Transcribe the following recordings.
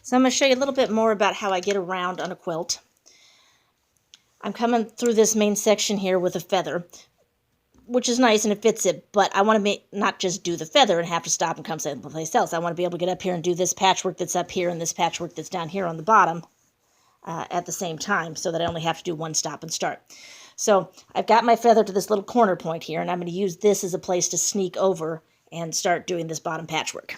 So I'm going to show you a little bit more about how I get around on a quilt. I'm coming through this main section here with a feather, which is nice and it fits it, but I want to not just do the feather and have to stop and come someplace else. I want to be able to get up here and do this patchwork that's up here and this patchwork that's down here on the bottom at the same time, so that I only have to do one stop and start. So I've got my feather to this little corner point here, and I'm going to use this as a place to sneak over and start doing this bottom patchwork.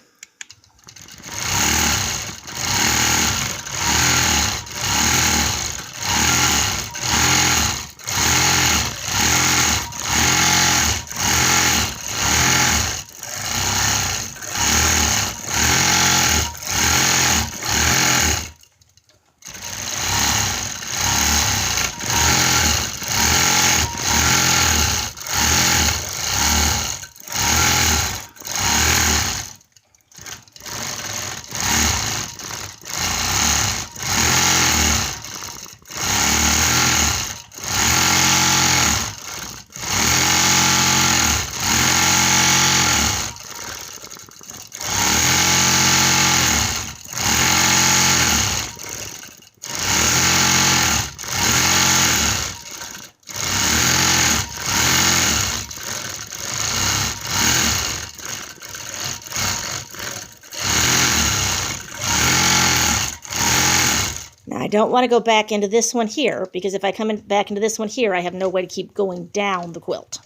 Now, I don't want to go back into this one here, because if I come back into this one here, I have no way to keep going down the quilt.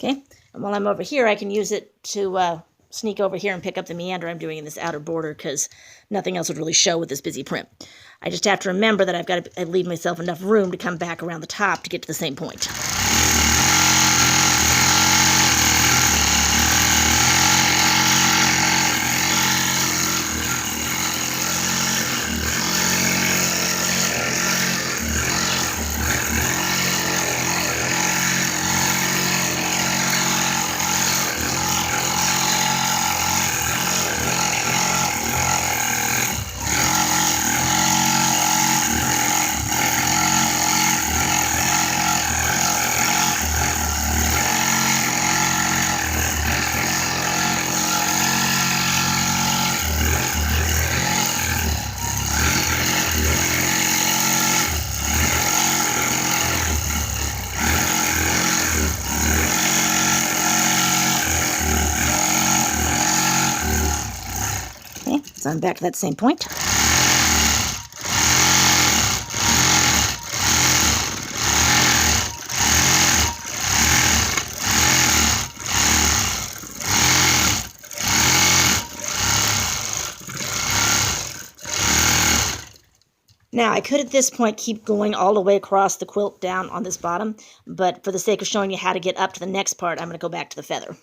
Okay, and while I'm over here, I can use it to sneak over here and pick up the meander I'm doing in this outer border, because nothing else would really show with this busy print. I just have to remember that I've got to leave myself enough room to come back around the top to get to the same point. So I'm back to that same point. Now, I could at this point keep going all the way across the quilt down on this bottom, but for the sake of showing you how to get up to the next part, I'm going to go back to the feather,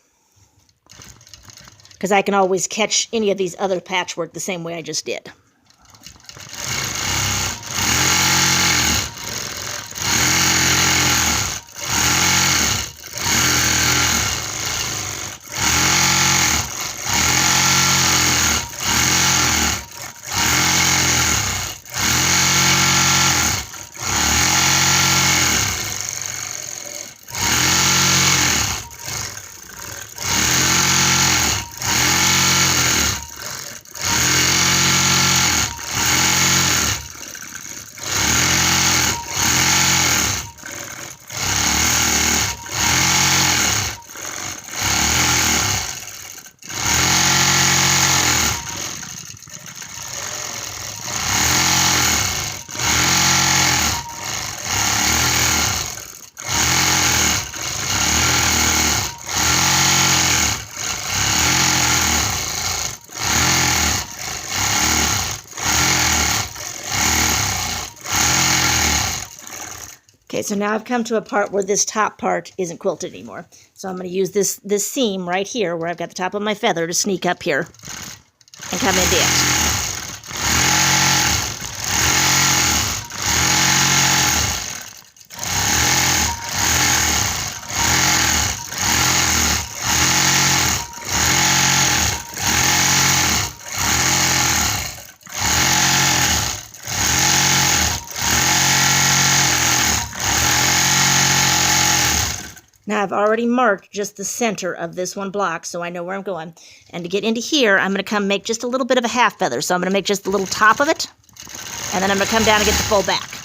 because I can always catch any of these other patchwork the same way I just did. Okay, so now I've come to a part where this top part isn't quilted anymore. So I'm going to use this seam right here where I've got the top of my feather to sneak up here and come into it. I've already marked just the center of this one block, so I know where I'm going. And to get into here, I'm going to come make just a little bit of a half feather. So I'm going to make just the little top of it, and then I'm going to come down and get the full back.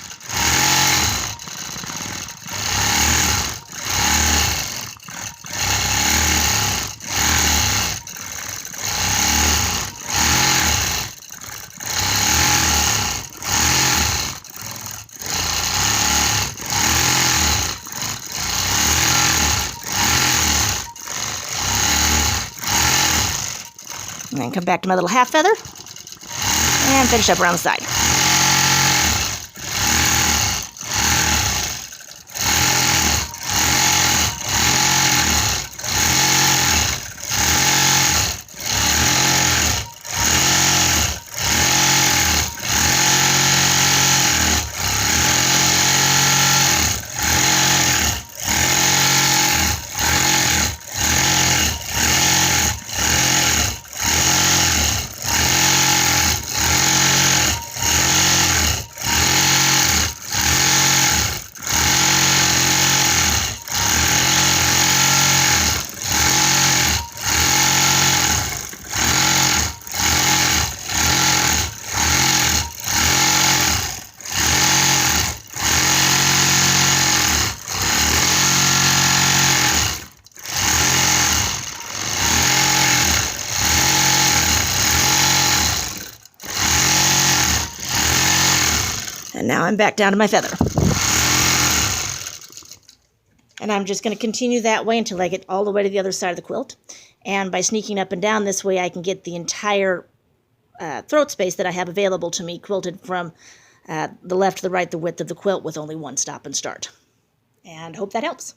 And then come back to my little half feather and finish up around the side. And now I'm back down to my feather. And I'm just going to continue that way until I get all the way to the other side of the quilt. And by sneaking up and down this way, I can get the entire throat space that I have available to me quilted from the left to the right, the width of the quilt with only one stop and start. And hope that helps.